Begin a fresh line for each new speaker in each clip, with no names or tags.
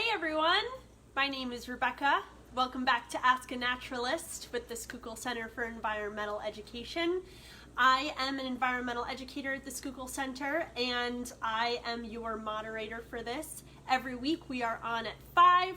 Hey everyone, my name is Rebecca. Welcome back to Ask-A-Naturalist with the Schuylkill Center for Environmental Education. I am an environmental educator at the Schuylkill Center and I am your moderator for this. Every week we are on at 5.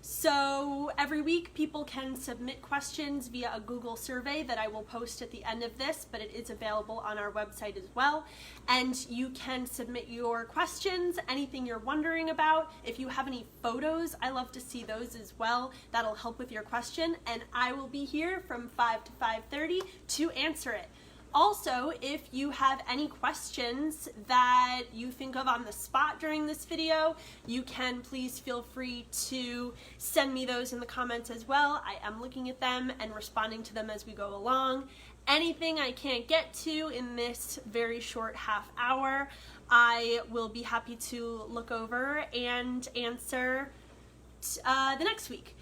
So every week people can submit questions via a Google survey that I will post at the end of this, but it is available on our website as well. And you can submit your questions, anything you're wondering about. If you have any photos, I love to see those as well. That'll help with your question. And I will be here from 5 to 5:30 to answer it. Also, if you have any questions that you think of on the spot during this video, you can please feel free to send me those in the comments as well. I am looking at them and responding to them as we go along. Anything I can't get to in this very short half hour, I will be happy to look over and answer the next week.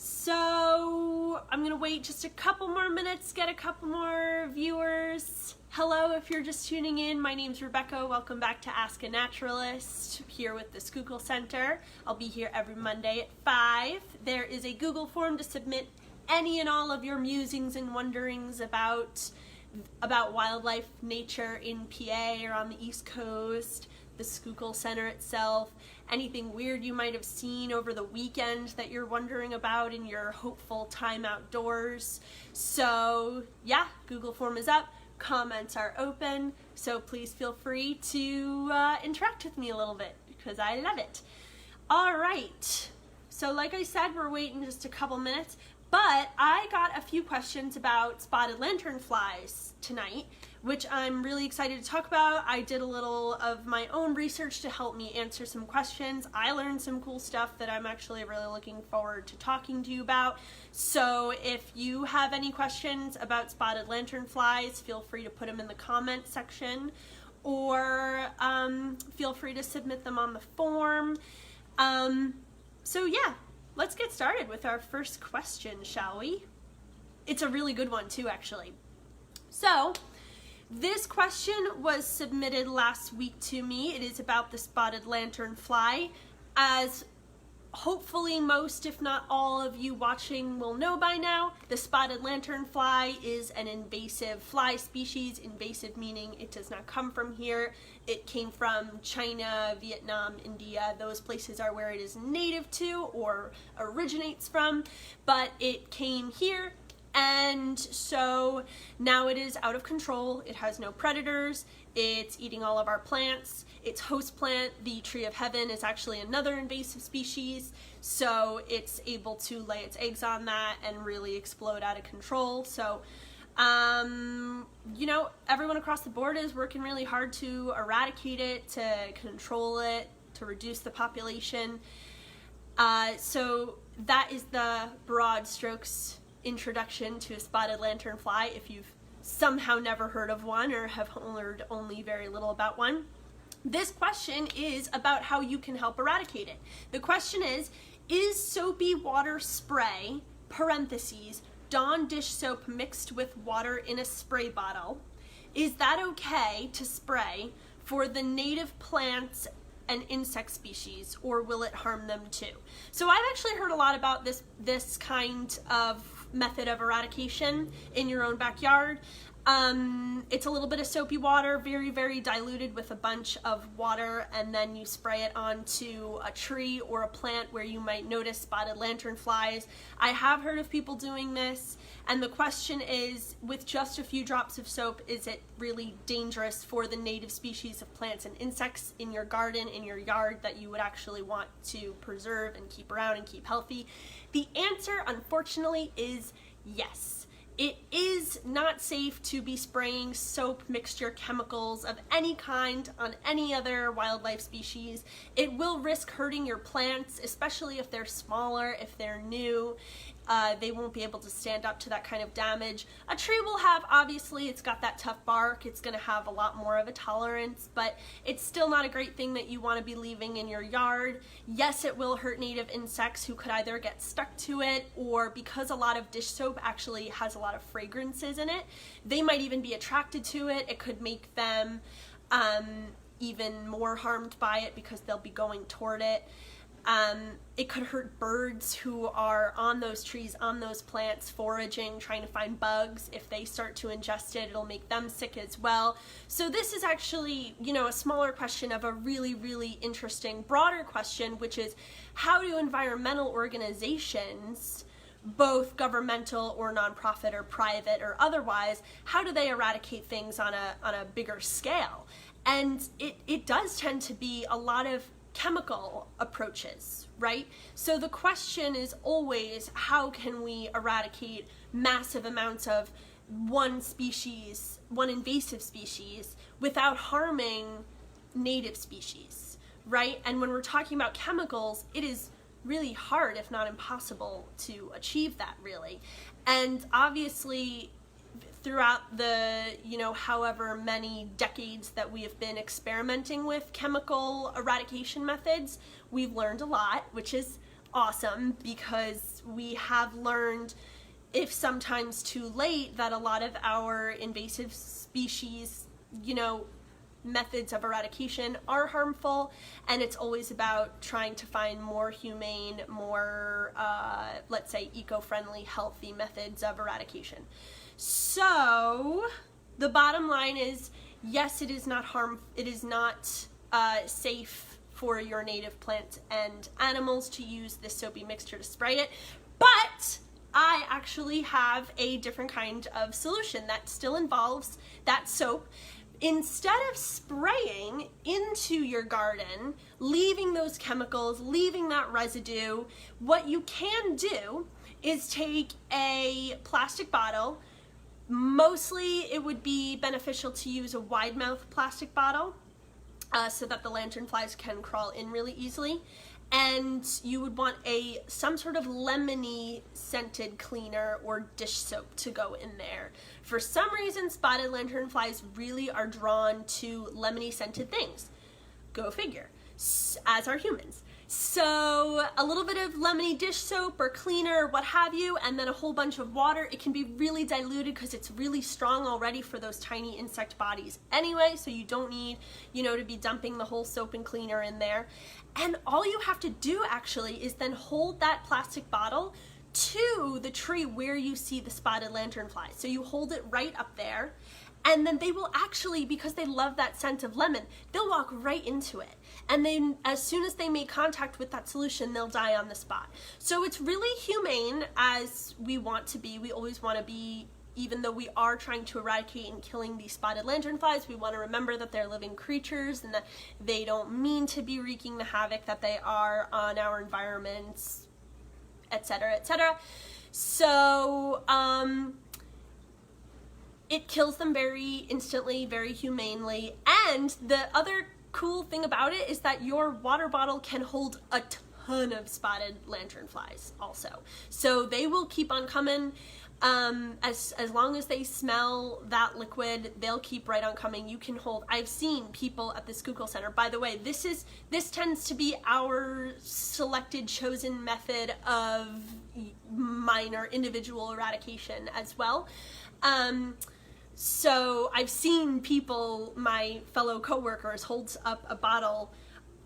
So I'm gonna wait just a couple more minutes, get a couple more viewers. Hello, if you're just tuning in, my name's Rebecca. Welcome back to Ask-A-Naturalist here with the Schuylkill Center. I'll be here every Monday at 5. There is a Google form to submit any and all of your musings and wonderings about wildlife, nature in PA or on the East Coast, the Schuylkill Center itself, anything weird you might have seen over the weekend that you're wondering about in your hopeful time outdoors. So yeah, Google form is up, comments are open, so please feel free to interact with me a little bit because I love it. All right, so like I said, we're waiting just a couple minutes, but I got a few questions about spotted lanternflies tonight, which I'm really excited to talk about. I did a little of my own research to help me answer some questions. I learned some cool stuff that I'm actually really looking forward to talking to you about. So if you have any questions about spotted lanternflies, feel free to put them in the comment section, or feel free to submit them on the form. So yeah, let's get started with our first question, shall we? It's a really good one too, actually. So, this question was submitted last week to me. It is about the spotted lanternfly. As hopefully most, if not all of you watching will know by now, the spotted lanternfly is an invasive fly species. Invasive meaning it does not come from here. It came from China, Vietnam, India. Those places are where it is native to or originates from, but it came here. And so now it is out of control. It has no predators. It's eating all of our plants. Its host plant, the tree of heaven, is actually another invasive species. So it's able to lay its eggs on that and really explode out of control. So, you know, everyone across the board is working really hard to eradicate it, to control it, to reduce the population. So that is the broad strokes introduction to a spotted lanternfly if you've somehow never heard of one or have heard only very little about one. This question is about how you can help eradicate it. The question is soapy water spray, parentheses, Dawn dish soap mixed with water in a spray bottle, is that okay to spray for the native plants and insect species, or will it harm them too? So I've actually heard a lot about this kind of method of eradication in your own backyard. It's a little bit of soapy water, very, very diluted with a bunch of water, and then you spray it onto a tree or a plant where you might notice spotted lanternflies. I have heard of people doing this, and the question is, with just a few drops of soap, is it really dangerous for the native species of plants and insects in your garden, in your yard, that you would actually want to preserve and keep around and keep healthy? The answer, unfortunately, is yes. It is not safe to be spraying soap mixture chemicals of any kind on any other wildlife species. It will risk hurting your plants, especially if they're smaller, if they're new. They won't be able to stand up to that kind of damage. A tree will have, obviously, it's got that tough bark, it's going to have a lot more of a tolerance, but it's still not a great thing that you want to be leaving in your yard. Yes, it will hurt native insects who could either get stuck to it, or because a lot of dish soap actually has a lot of fragrances in it, they might even be attracted to it. It could make them even more harmed by it because they'll be going toward it. It could hurt birds who are on those trees, on those plants, foraging, trying to find bugs. If they start to ingest it, it'll make them sick as well. So this is actually, you know, a smaller question of a really, really interesting, broader question, which is how do environmental organizations, both governmental or nonprofit or private or otherwise, how do they eradicate things on a bigger scale? And it does tend to be a lot of chemical approaches, right? So the question is always, how can we eradicate massive amounts of one species, one invasive species, without harming native species, right? And when we're talking about chemicals, it is really hard, if not impossible, to achieve that, really. And obviously, throughout the, you know, however many decades that we have been experimenting with chemical eradication methods, we've learned a lot, which is awesome, because we have learned, if sometimes too late, that a lot of our invasive species, you know, methods of eradication are harmful, and it's always about trying to find more humane, more, let's say, eco-friendly, healthy methods of eradication. So the bottom line is, yes, it is not safe for your native plants and animals to use this soapy mixture to spray it, but I actually have a different kind of solution that still involves that soap. Instead of spraying into your garden, leaving those chemicals, leaving that residue, what you can do is take a plastic bottle. Mostly it would be beneficial to use a wide mouth plastic bottle so that the lanternflies can crawl in really easily. And you would want some sort of lemony scented cleaner or dish soap to go in there. For some reason, spotted lanternflies really are drawn to lemony scented things. Go figure, as are humans. So a little bit of lemony dish soap or cleaner, what have you, and then a whole bunch of water. It can be really diluted because it's really strong already for those tiny insect bodies anyway, so you don't need, you know, to be dumping the whole soap and cleaner in there. And all you have to do actually is then hold that plastic bottle to the tree where you see the spotted lanternflies. So you hold it right up there, and then they will actually, because they love that scent of lemon, they'll walk right into it. And then as soon as they make contact with that solution, they'll die on the spot. So it's really humane, as we want to be. We always want to be, even though we are trying to eradicate and killing these spotted lanternflies, we want to remember that they're living creatures and that they don't mean to be wreaking the havoc that they are on our environments, etc., etc. So, it kills them very instantly, very humanely, and the other cool thing about it is that your water bottle can hold a ton of spotted lanternflies also. So they will keep on coming. As long as they smell that liquid, they'll keep right on coming. You can hold, I've seen people at the Schuylkill Center, by the way, this tends to be our selected, chosen method of minor individual eradication as well. So I've seen people, my fellow coworkers, holds up a bottle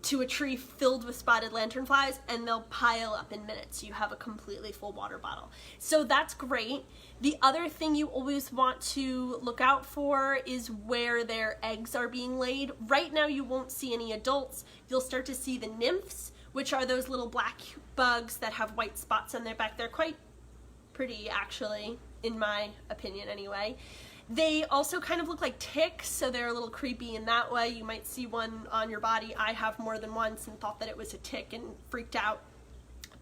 to a tree filled with spotted lanternflies, and they'll pile up in minutes. You have a completely full water bottle. So that's great. The other thing you always want to look out for is where their eggs are being laid. Right now you won't see any adults. You'll start to see the nymphs, which are those little black bugs that have white spots on their back. They're quite pretty, actually, in my opinion anyway. They also kind of look like ticks, so they're a little creepy in that way. You might see one on your body. I have more than once and thought that it was a tick and freaked out.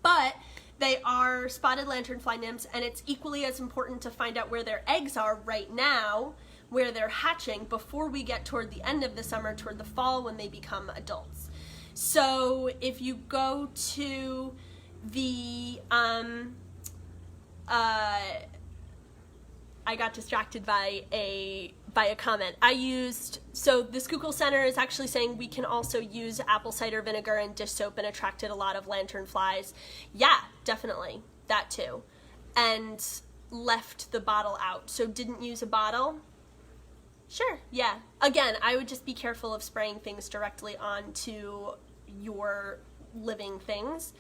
But they are spotted lanternfly nymphs, and it's equally as important to find out where their eggs are right now, where they're hatching, before we get toward the end of the summer, toward the fall, when they become adults. So if you go to the I got distracted by a comment. So the Schuylkill Center is actually saying we can also use apple cider vinegar and dish soap, and attracted a lot of lanternflies. Yeah, definitely, that too. And left the bottle out, so didn't use a bottle. Sure, yeah. Again, I would just be careful of spraying things directly onto your living things.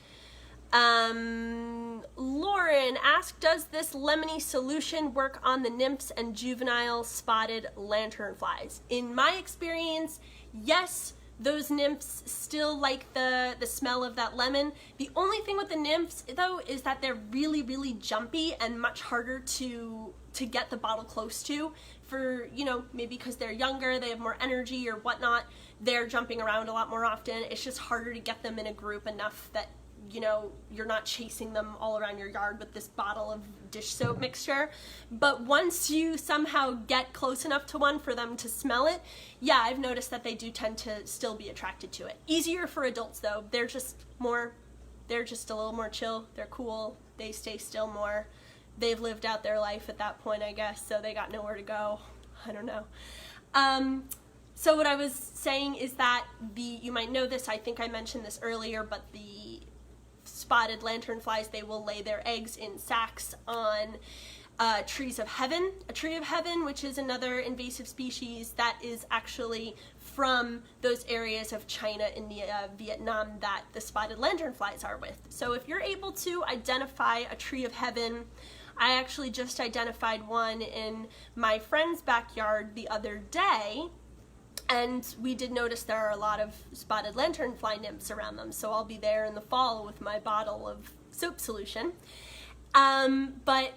Lauren asked, does this lemony solution work on the nymphs and juvenile spotted lanternflies? In my experience, yes, those nymphs still like the smell of that lemon. The only thing with the nymphs, though, is that they're really, really jumpy and much harder to get the bottle close to. For, you know, maybe because they're younger, they have more energy or whatnot, they're jumping around a lot more often. It's just harder to get them in a group enough that, you know, you're not chasing them all around your yard with this bottle of dish soap mixture. But once you somehow get close enough to one for them to smell it, yeah, I've noticed that they do tend to still be attracted to it. Easier for adults, though. They're just a little more chill. They're cool. They stay still more. They've lived out their life at that point, I guess, so they got nowhere to go. I don't know. So what I was saying is that you might know this, I think I mentioned this earlier, but the spotted lanternflies, they will lay their eggs in sacs on trees of heaven. A tree of heaven, which is another invasive species that is actually from those areas of China, India, Vietnam that the spotted lanternflies are with. So if you're able to identify a tree of heaven, I actually just identified one in my friend's backyard the other day, and we did notice there are a lot of spotted lanternfly nymphs around them, so I'll be there in the fall with my bottle of soap solution. But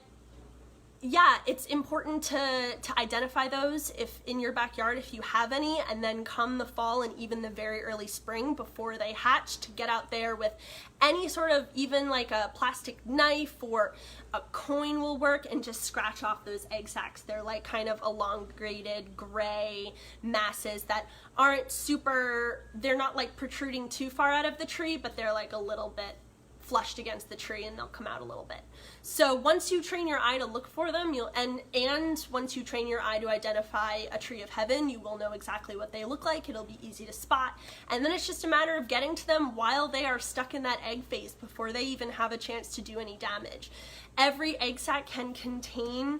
yeah, it's important to identify those if in your backyard, if you have any, and then come the fall and even the very early spring before they hatch, to get out there with any sort of, even like a plastic knife or a coin will work, and just scratch off those egg sacs. They're like kind of elongated gray masses that aren't super, they're not like protruding too far out of the tree, but they're like a little bit flushed against the tree, and they'll come out a little bit. So once you train your eye to look for them, and once you train your eye to identify a tree of heaven, you will know exactly what they look like. It'll be easy to spot, and then it's just a matter of getting to them while they are stuck in that egg phase, before they even have a chance to do any damage. Every egg sac can contain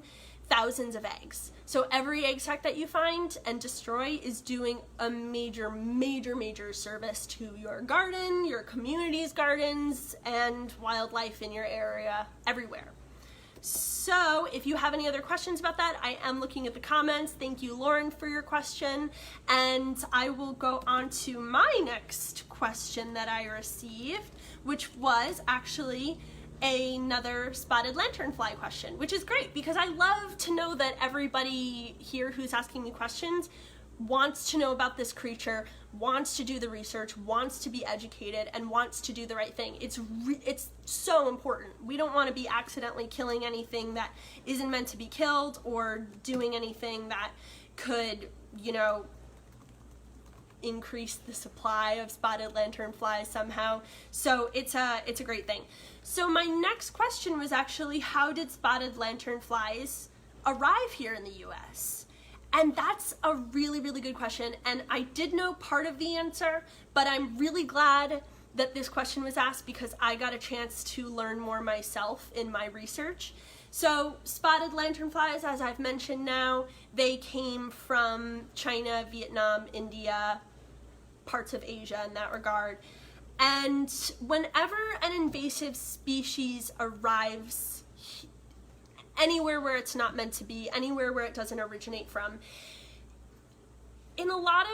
thousands of eggs. So every egg sac that you find and destroy is doing a major, major, major service to your garden, your community's gardens, and wildlife in your area, everywhere. So if you have any other questions about that, I am looking at the comments. Thank you, Lauren, for your question. And I will go on to my next question that I received, which was actually another spotted lanternfly question, which is great because I love to know that everybody here who's asking me questions wants to know about this creature, wants to do the research, wants to be educated, and wants to do the right thing. It's so important. We don't want to be accidentally killing anything that isn't meant to be killed, or doing anything that could, you know, increase the supply of spotted lanternflies somehow. So it's a great thing. So my next question was actually, how did spotted lanternflies arrive here in the US? And that's a really, really good question. And I did know part of the answer, but I'm really glad that this question was asked because I got a chance to learn more myself in my research. So spotted lanternflies, as I've mentioned now, they came from China, Vietnam, India, parts of Asia in that regard. And whenever an invasive species arrives anywhere where it's not meant to be, anywhere where it doesn't originate from, in a lot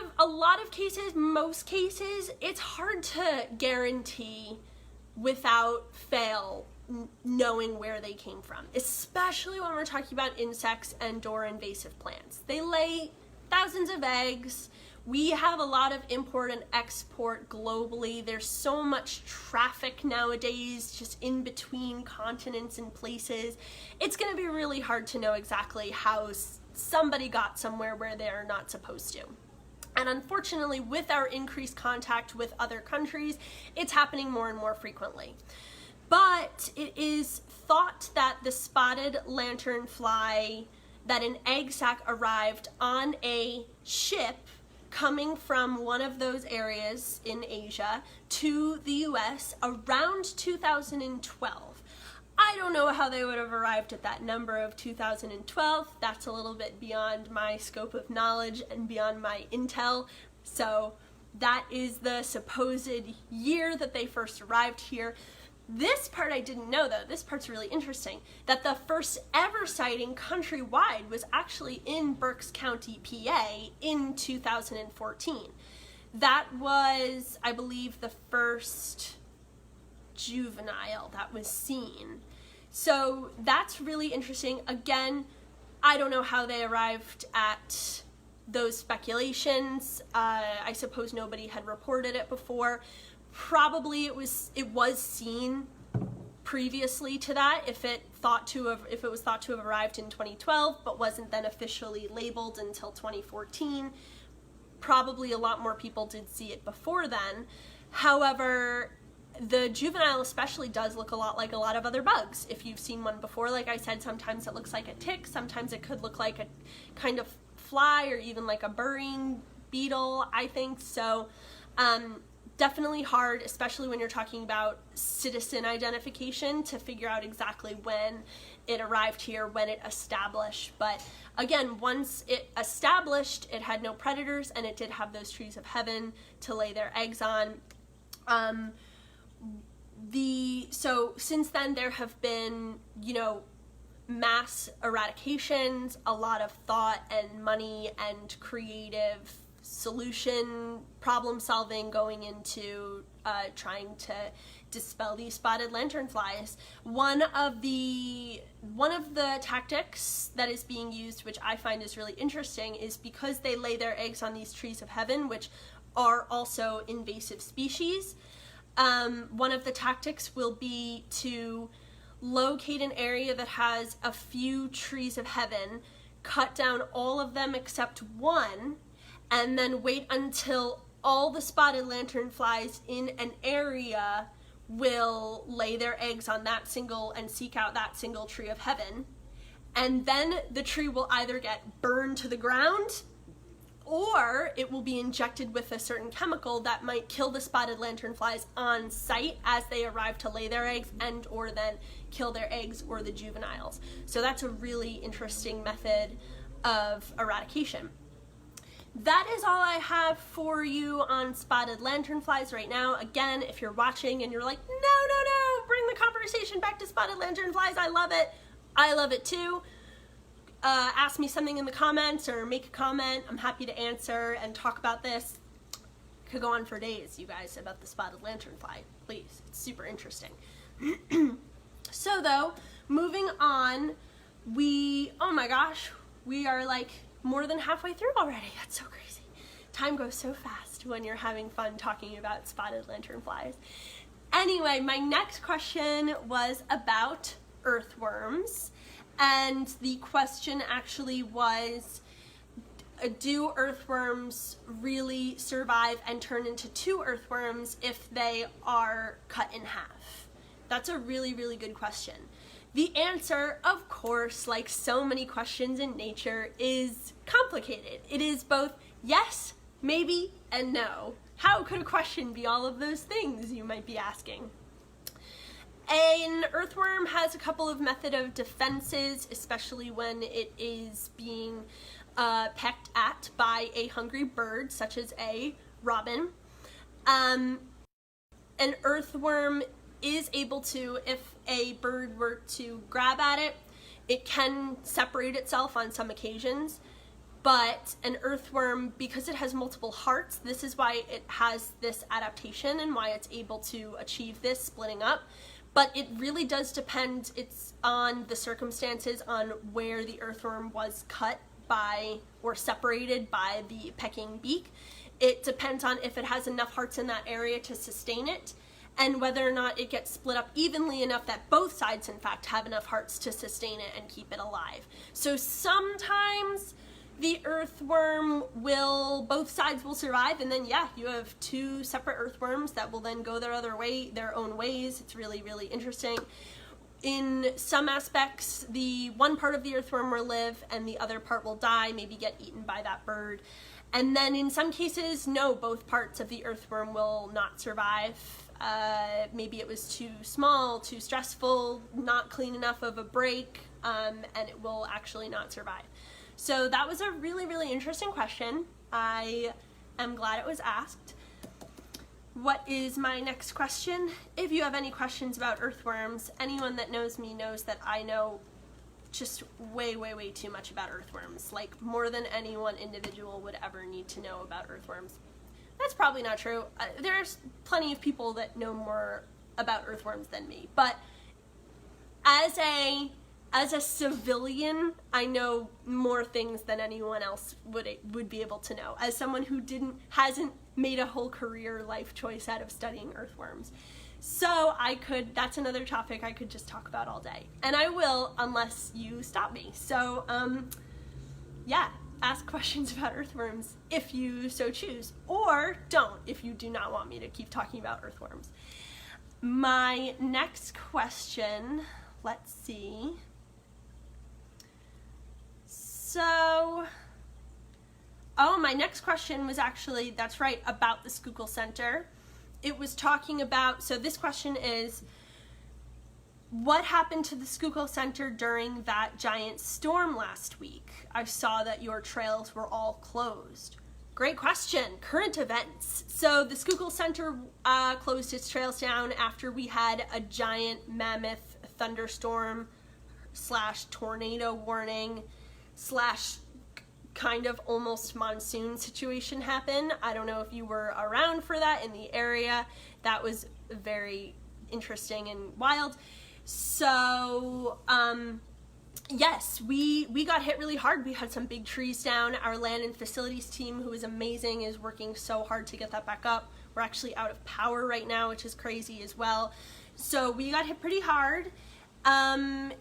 of cases, most cases, it's hard to guarantee without fail knowing where they came from, especially when we're talking about insects and or invasive plants. They lay thousands of eggs. We have a lot of import and export globally. There's so much traffic nowadays, just in between continents and places. It's going to be really hard to know exactly how somebody got somewhere where they're not supposed to. And unfortunately, with our increased contact with other countries, it's happening more and more frequently. But it is thought that the spotted lanternfly, that an egg sac arrived on a ship coming from one of those areas in Asia to the US around 2012. I don't know how they would have arrived at that number of 2012. That's a little bit beyond my scope of knowledge and beyond my intel. So That is the supposed year that they first arrived here. This part I didn't know, though. This part's really interesting, that the first ever sighting countrywide was actually in Berks County, PA in 2014. That was, I believe, the first juvenile that was seen. So that's really interesting. Again, I don't know how they arrived at those speculations. I suppose nobody had reported it before. Probably it was seen previously to that, if it was thought to have arrived in 2012 but wasn't then officially labeled until 2014. Probably a lot more people did see it before then. However, the juvenile especially does look a lot like a lot of other bugs. If you've seen one before, like I said, sometimes it looks like a tick, sometimes it could look like a kind of fly or even like a burrowing beetle, I think. So definitely hard, especially when you're talking about citizen identification, to figure out exactly when it arrived here, when it established. But again, once it established, it had no predators and it did have those trees of heaven to lay their eggs on. So since then there have been, mass eradications, a lot of thought and money and creative solution problem solving going into trying to dispel these spotted lanternflies. One of the tactics that is being used, which I find is really interesting, is because they lay their eggs on these trees of heaven, which are also invasive species. One of the tactics will be to locate an area that has a few trees of heaven, cut down all of them except one, and then wait until all the spotted lanternflies in an area will lay their eggs on that single and seek out that single tree of heaven. And then the tree will either get burned to the ground, or it will be injected with a certain chemical that might kill the spotted lanternflies on site as they arrive to lay their eggs, and or then kill their eggs or the juveniles. So that's a really interesting method of eradication. That is all I have for you on spotted lanternflies right now. Again, if you're watching and you're like, no, bring the conversation back to spotted lanternflies, I love it. I love it too. Ask me something in the comments or make a comment. I'm happy to answer and talk about this. Could go on for days, you guys, about the spotted lanternfly. Please, it's super interesting. So though, moving on, oh my gosh, we are like more than halfway through already. That's so crazy. Time goes so fast when you're having fun talking about spotted lanternflies. Anyway, my next question was about earthworms. And the question actually was, do earthworms really survive and turn into two earthworms if they are cut in half? That's a really, really good question. The answer, of course, like so many questions in nature, is complicated. It is both yes, maybe, and no. How could a question be all of those things, you might be asking? An earthworm has a couple of method of defenses, especially when it is being pecked at by a hungry bird, such as a robin. An earthworm is able to, if a bird were to grab at it, it can separate itself on some occasions. But an earthworm, because it has multiple hearts, this is why it has this adaptation and why it's able to achieve this splitting up. But it really does depend, it's on the circumstances on where the earthworm was cut by or separated by the pecking beak. It depends on if it has enough hearts in that area to sustain it, and whether or not it gets split up evenly enough that both sides in fact have enough hearts to sustain it and keep it alive. So sometimes the earthworm both sides will survive, and then yeah, you have two separate earthworms that will then go their own ways. It's really, really interesting. In some aspects, the one part of the earthworm will live and the other part will die, maybe get eaten by that bird. And then in some cases, no, both parts of the earthworm will not survive. Maybe it was too small, too stressful, not clean enough of a break, and it will actually not survive. So that was a really, really interesting question. I am glad it was asked. What is my next question? If you have any questions about earthworms, anyone that knows me knows that I know just way too much about earthworms, like more than any one individual would ever need to know about earthworms. That's probably not true. There's plenty of people that know more about earthworms than me, but as a civilian, I know more things than anyone else would be able to know. As someone who hasn't made a whole career life choice out of studying earthworms. So that's another topic I could just talk about all day. And I will, unless you stop me. So, yeah, ask questions about earthworms if you so choose, or don't if you do not want me to keep talking about earthworms. My next question, let's see. So, my next question was actually, that's right, about the Schuylkill Center. It was talking about, so this question is, what happened to the Schuylkill Center during that giant storm last week? I saw that your trails were all closed. Great question. Current events. So the Schuylkill Center closed its trails down after we had a giant mammoth thunderstorm / tornado warning / kind of almost monsoon situation happen. I don't know if you were around for that in the area. That was very interesting and wild. So, yes, we got hit really hard. We had some big trees down. Our land and facilities team, who is amazing, is working so hard to get that back up. We're actually out of power right now, which is crazy as well. So we got hit pretty hard.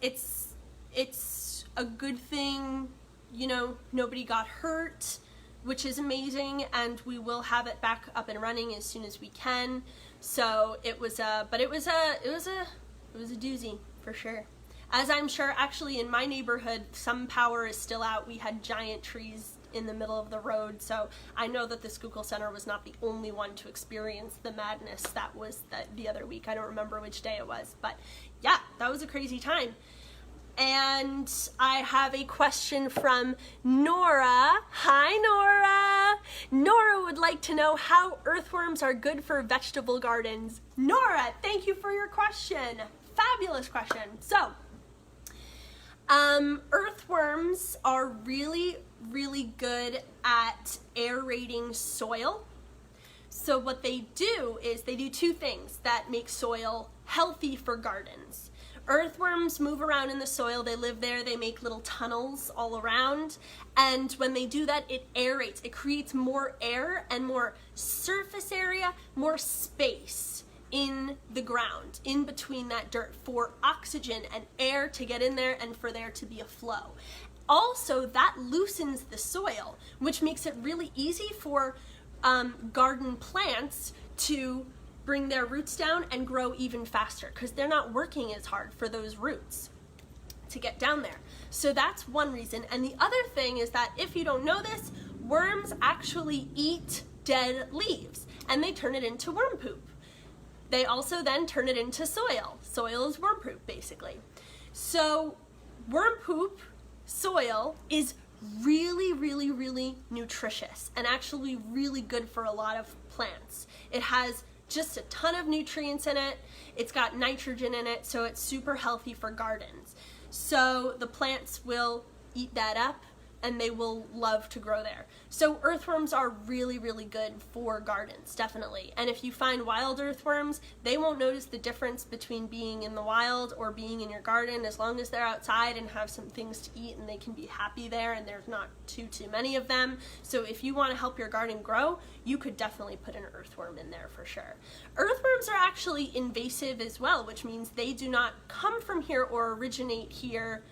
It's a good thing, you know, nobody got hurt, which is amazing, and we will have it back up and running as soon as we can. So it was a doozy for sure. As I'm sure, actually in my neighborhood, some power is still out. We had giant trees in the middle of the road, so I know that the Schuylkill Center was not the only one to experience the madness that was the other week. I don't remember which day it was, but yeah, that was a crazy time. And I have a question from Nora. Hi, Nora. Nora would like to know how earthworms are good for vegetable gardens. Nora, thank you for your question. Fabulous question. So, earthworms are really good at aerating soil. So what they do is they do two things that make soil healthy for gardens. Earthworms move around in the soil, they live there, they make little tunnels all around, and when they do that, it aerates. It creates more air and more surface area, more space in the ground, in between that dirt, for oxygen and air to get in there and for there to be a flow. Also, that loosens the soil, which makes it really easy for garden plants to bring their roots down and grow even faster, because they're not working as hard for those roots to get down there. So that's one reason. And the other thing is that, if you don't know this, worms actually eat dead leaves and they turn it into worm poop. They also then turn it into soil. Soil is worm poop, basically. So worm poop soil is really nutritious and actually really good for a lot of plants. It has just a ton of nutrients in it. It's got nitrogen in it, so it's super healthy for gardens. So the plants will eat that up and they will love to grow there. So earthworms are really good for gardens, definitely. And if you find wild earthworms, they won't notice the difference between being in the wild or being in your garden, as long as they're outside and have some things to eat and they can be happy there and there's not too many of them. So if you want to help your garden grow, you could definitely put an earthworm in there for sure. Earthworms are actually invasive as well, which means they do not come from here or originate here.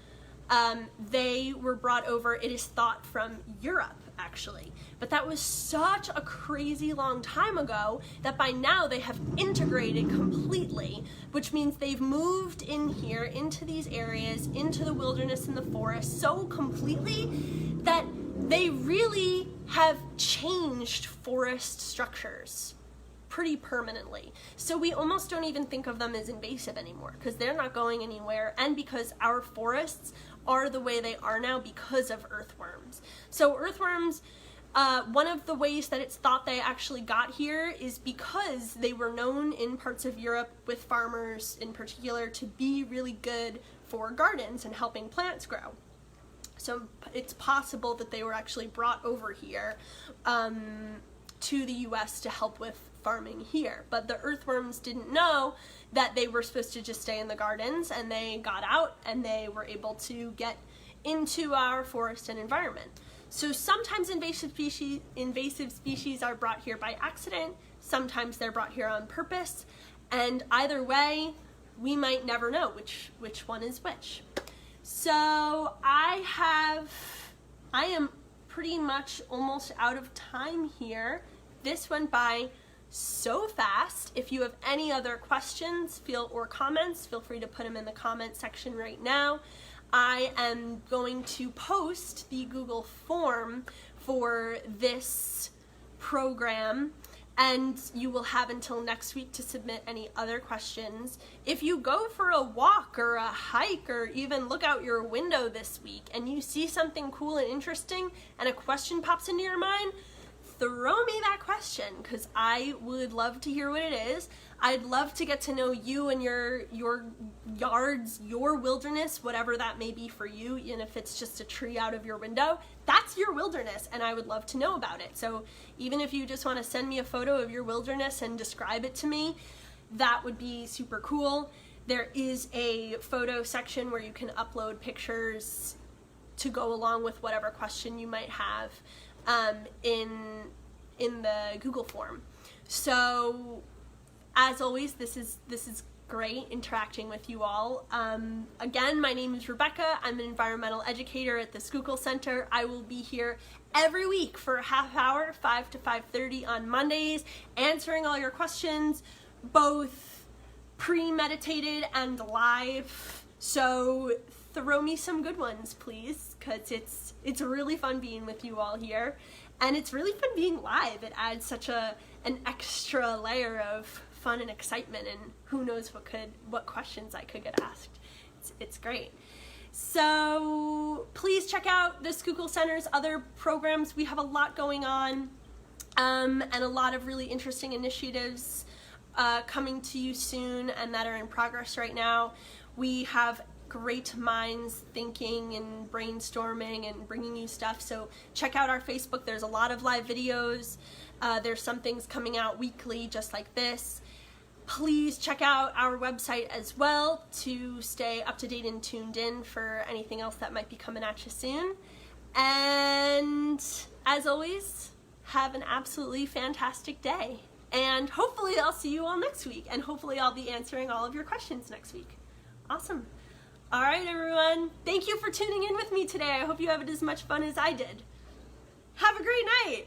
They were brought over, it is thought, from Europe, actually. But that was such a crazy long time ago that by now they have integrated completely, which means they've moved in here into these areas, into the wilderness and the forest so completely that they really have changed forest structures pretty permanently. So we almost don't even think of them as invasive anymore, because they're not going anywhere, and because our forests are the way they are now because of earthworms. So earthworms, One of the ways that it's thought they actually got here is because they were known in parts of Europe, with farmers in particular, to be really good for gardens and helping plants grow. So it's possible that they were actually brought over here to the US to help with farming here. But the earthworms didn't know that they were supposed to just stay in the gardens, and they got out and they were able to get into our forest and environment. So sometimes invasive species are brought here by accident, sometimes they're brought here on purpose, and either way, we might never know which one is which. So I am pretty much almost out of time here. This went by so fast. If you have any other questions or comments, feel free to put them in the comment section right now. I am going to post the Google form for this program, and you will have until next week to submit any other questions. If you go for a walk or a hike or even look out your window this week and you see something cool and interesting and a question pops into your mind, throw me that question, because I would love to hear what it is. I'd love to get to know you and your yards, your wilderness, whatever that may be for you. And if it's just a tree out of your window, that's your wilderness, and I would love to know about it. So even if you just want to send me a photo of your wilderness and describe it to me, that would be super cool. There is a photo section where you can upload pictures to go along with whatever question you might have in the Google form. So as always, this is great interacting with you all. Again, my name is Rebecca. I'm an environmental educator at the Schuylkill Center. I will be here every week for a half hour, 5 to 5:30 on Mondays, answering all your questions, both premeditated and live. So throw me some good ones, please, because it's really fun being with you all here, and it's really fun being live. It adds such an extra layer of fun and excitement, and who knows what questions I could get asked. It's great. So please check out the Schuylkill Center's other programs. We have a lot going on, and a lot of really interesting initiatives coming to you soon and that are in progress right now. We have great minds thinking and brainstorming and bringing you stuff, so check out our Facebook. There's a lot of live videos. There's some things coming out weekly just like this. Please check out our website as well to stay up to date and tuned in for anything else that might be coming at you soon. And as always, have an absolutely fantastic day. And hopefully I'll see you all next week, and hopefully I'll be answering all of your questions next week. Awesome. All right, everyone. Thank you for tuning in with me today. I hope you have as much fun as I did. Have a great night.